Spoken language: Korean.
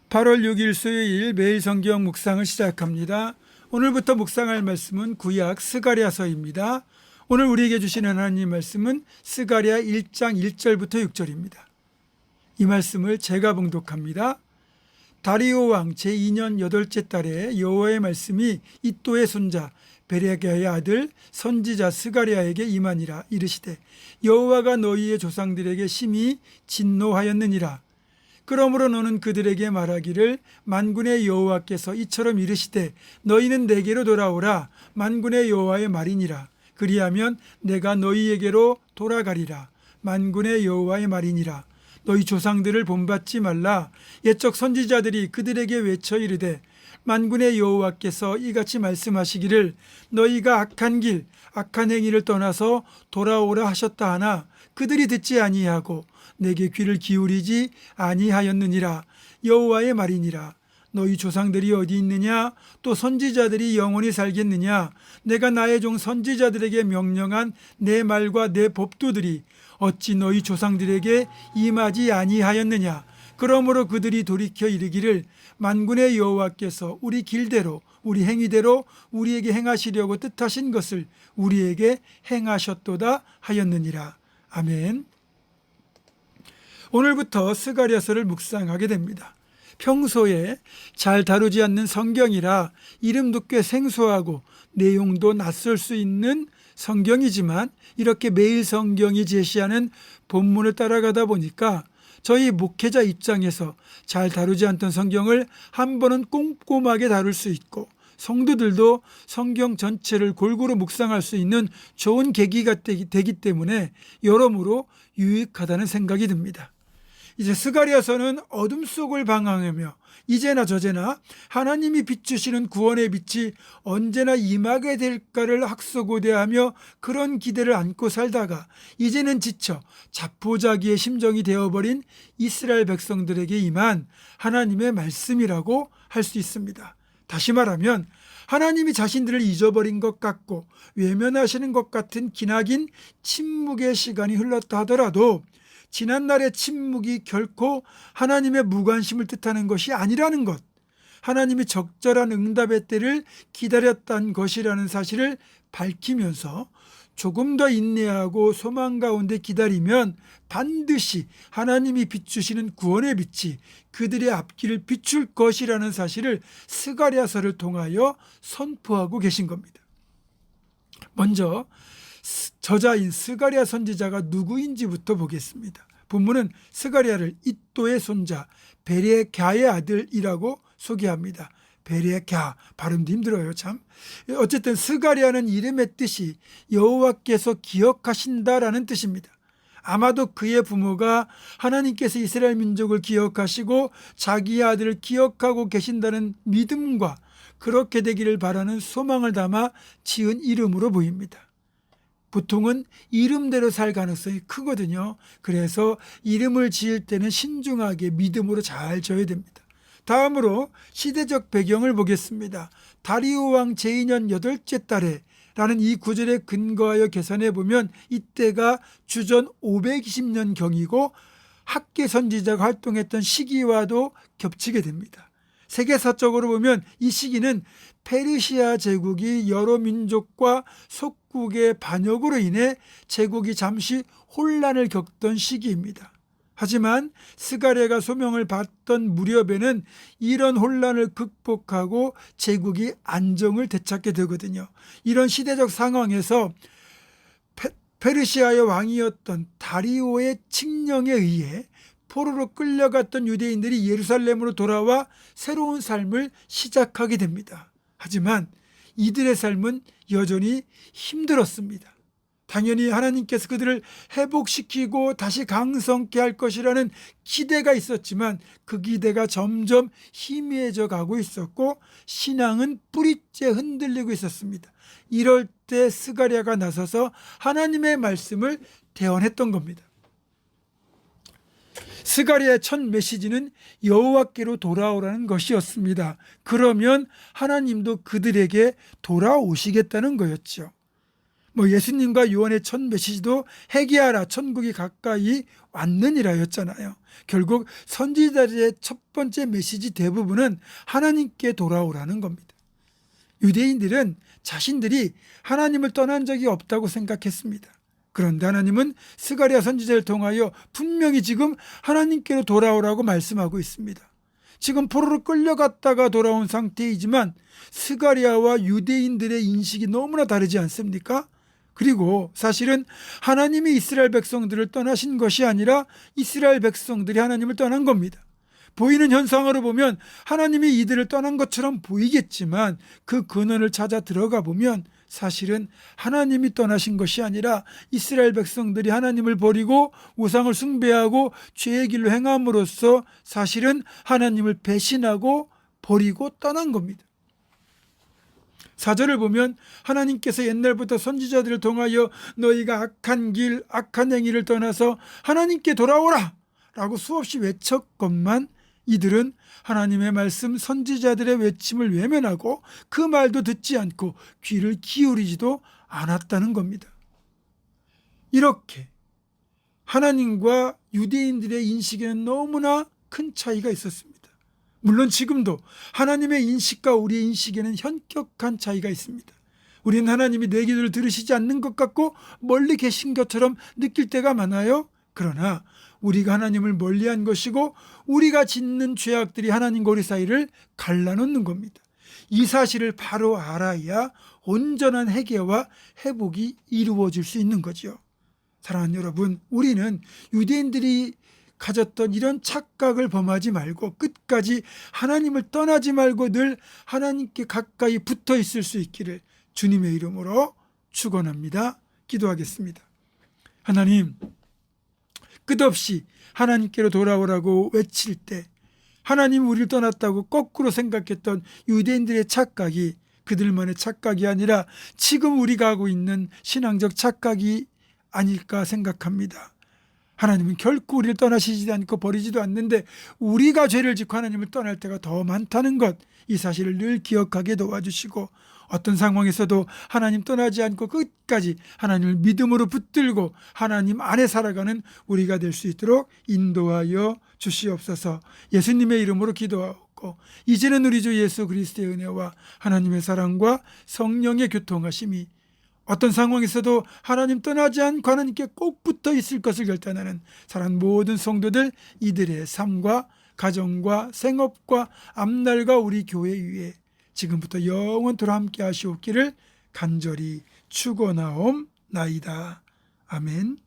8월 6일 수요일 매일 성경 묵상을 시작합니다. 오늘부터 묵상할 말씀은 구약 스가랴서입니다. 오늘 우리에게 주시는 하나님 말씀은 스가랴 1장 1절부터 6절입니다. 이 말씀을 제가 봉독합니다. 다리오 왕 제2년 8째 달에 여호와의 말씀이 이또의 손자 베레랴의 아들 선지자 스가랴에게 임하니라. 이르시되 여호와가 너희의 조상들에게 심히 진노하였느니라. 그러므로 너는 그들에게 말하기를 만군의 여호와께서 이처럼 이르시되 너희는 내게로 돌아오라. 만군의 여호와의 말이니라. 그리하면 내가 너희에게로 돌아가리라. 만군의 여호와의 말이니라. 너희 조상들을 본받지 말라. 옛적 선지자들이 그들에게 외쳐 이르되 만군의 여호와께서 이같이 말씀하시기를 너희가 악한 길 악한 행위를 떠나서 돌아오라 하셨다 하나 그들이 듣지 아니하고 내게 귀를 기울이지 아니하였느니라. 여호와의 말이니라. 너희 조상들이 어디 있느냐? 또 선지자들이 영원히 살겠느냐? 내가 나의 종 선지자들에게 명령한 내 말과 내 법도들이 어찌 너희 조상들에게 임하지 아니하였느냐? 그러므로 그들이 돌이켜 이르기를 만군의 여호와께서 우리 길대로 우리 행위대로 우리에게 행하시려고 뜻하신 것을 우리에게 행하셨도다 하였느니라. 아멘. 오늘부터 스가랴서를 묵상하게 됩니다. 평소에 잘 다루지 않는 성경이라 이름도 꽤 생소하고 내용도 낯설 수 있는 성경이지만 이렇게 매일 성경이 제시하는 본문을 따라가다 보니까 저희 목회자 입장에서 잘 다루지 않던 성경을 한 번은 꼼꼼하게 다룰 수 있고 성도들도 성경 전체를 골고루 묵상할 수 있는 좋은 계기가 되기 때문에 여러모로 유익하다는 생각이 듭니다. 이제 스가랴서는 어둠 속을 방황하며 이제나 저제나 하나님이 비추시는 구원의 빛이 언제나 임하게 될까를 학수고대하며 그런 기대를 안고 살다가 이제는 지쳐 자포자기의 심정이 되어버린 이스라엘 백성들에게 임한 하나님의 말씀이라고 할 수 있습니다. 다시 말하면 하나님이 자신들을 잊어버린 것 같고 외면하시는 것 같은 기나긴 침묵의 시간이 흘렀다 하더라도 지난날의 침묵이 결코 하나님의 무관심을 뜻하는 것이 아니라는 것, 하나님이 적절한 응답의 때를 기다렸다는 것이라는 사실을 밝히면서 조금 더 인내하고 소망 가운데 기다리면 반드시 하나님이 비추시는 구원의 빛이 그들의 앞길을 비출 것이라는 사실을 스가랴서를 통하여 선포하고 계신 겁니다. 먼저 저자인 스가랴 선지자가 누구인지부터 보겠습니다. 본문은 스가랴를 이또의 손자 베레랴의 아들이라고 소개합니다. 베레랴 발음도 힘들어요 참. 어쨌든 스가랴는 이름의 뜻이 여호와께서 기억하신다라는 뜻입니다. 아마도 그의 부모가 하나님께서 이스라엘 민족을 기억하시고 자기의 아들을 기억하고 계신다는 믿음과 그렇게 되기를 바라는 소망을 담아 지은 이름으로 보입니다. 보통은 이름대로 살 가능성이 크거든요. 그래서 이름을 지을 때는 신중하게 믿음으로 잘 지어야 됩니다. 다음으로 시대적 배경을 보겠습니다. 다리오 왕 제2년 8째 달에 라는 이 구절에 근거하여 계산해 보면 이때가 주전 520년 경이고 학계 선지자가 활동했던 시기와도 겹치게 됩니다. 세계사적으로 보면 이 시기는 페르시아 제국이 여러 민족과 속국의 반역으로 인해 제국이 잠시 혼란을 겪던 시기입니다. 하지만 스가랴가 소명을 받던 무렵에는 이런 혼란을 극복하고 제국이 안정을 되찾게 되거든요. 이런 시대적 상황에서 페르시아의 왕이었던 다리오의 칙령에 의해 포로로 끌려갔던 유대인들이 예루살렘으로 돌아와 새로운 삶을 시작하게 됩니다. 하지만 이들의 삶은 여전히 힘들었습니다. 당연히 하나님께서 그들을 회복시키고 다시 강성케 할 것이라는 기대가 있었지만 그 기대가 점점 희미해져 가고 있었고 신앙은 뿌리째 흔들리고 있었습니다. 이럴 때 스가랴가 나서서 하나님의 말씀을 대언했던 겁니다. 스가랴의 첫 메시지는 여호와께로 돌아오라는 것이었습니다. 그러면 하나님도 그들에게 돌아오시겠다는 거였죠. 예수님과 요한의 첫 메시지도 회개하라 천국이 가까이 왔느니라였잖아요. 결국 선지자들의 첫 번째 메시지 대부분은 하나님께 돌아오라는 겁니다. 유대인들은 자신들이 하나님을 떠난 적이 없다고 생각했습니다. 그런데 하나님은 스가랴 선지자를 통하여 분명히 지금 하나님께로 돌아오라고 말씀하고 있습니다. 지금 포로로 끌려갔다가 돌아온 상태이지만 스가랴와 유대인들의 인식이 너무나 다르지 않습니까? 그리고 사실은 하나님이 이스라엘 백성들을 떠나신 것이 아니라 이스라엘 백성들이 하나님을 떠난 겁니다. 보이는 현상으로 보면 하나님이 이들을 떠난 것처럼 보이겠지만 그 근원을 찾아 들어가 보면 사실은 하나님이 떠나신 것이 아니라 이스라엘 백성들이 하나님을 버리고 우상을 숭배하고 죄의 길로 행함으로써 사실은 하나님을 배신하고 버리고 떠난 겁니다. 4절을 보면 하나님께서 옛날부터 선지자들을 통하여 너희가 악한 길, 악한 행위를 떠나서 하나님께 돌아오라 라고 수없이 외쳤건만 이들은 하나님의 말씀, 선지자들의 외침을 외면하고 그 말도 듣지 않고 귀를 기울이지도 않았다는 겁니다. 이렇게 하나님과 유대인들의 인식에는 너무나 큰 차이가 있었습니다. 물론 지금도 하나님의 인식과 우리의 인식에는 현격한 차이가 있습니다. 우리는 하나님이 내 기도를 들으시지 않는 것 같고 멀리 계신 것처럼 느낄 때가 많아요. 그러나 우리가 하나님을 멀리한 것이고 우리가 짓는 죄악들이 하나님과 우리 사이를 갈라놓는 겁니다. 이 사실을 바로 알아야 온전한 회개와 회복이 이루어질 수 있는 거죠. 사랑하는 여러분, 우리는 유대인들이 가졌던 이런 착각을 범하지 말고 끝까지 하나님을 떠나지 말고 늘 하나님께 가까이 붙어 있을 수 있기를 주님의 이름으로 축원합니다. 기도하겠습니다. 하나님, 끝없이 하나님께로 돌아오라고 외칠 때 하나님 우리를 떠났다고 거꾸로 생각했던 유대인들의 착각이 그들만의 착각이 아니라 지금 우리가 하고 있는 신앙적 착각이 아닐까 생각합니다. 하나님은 결코 우리를 떠나시지 않고 버리지도 않는데 우리가 죄를 짓고 하나님을 떠날 때가 더 많다는 것, 이 사실을 늘 기억하게 도와주시고 어떤 상황에서도 하나님 떠나지 않고 끝까지 하나님을 믿음으로 붙들고 하나님 안에 살아가는 우리가 될 수 있도록 인도하여 주시옵소서. 예수님의 이름으로 기도하고 이제는 우리 주 예수 그리스도의 은혜와 하나님의 사랑과 성령의 교통하심이 어떤 상황에서도 하나님 떠나지 않고 하나님께 꼭 붙어 있을 것을 결단하는 사랑하는 모든 성도들, 이들의 삶과 가정과 생업과 앞날과 우리 교회 위에 지금부터 영원토록 함께 하시옵기를 간절히 축원하옵나이다. 아멘.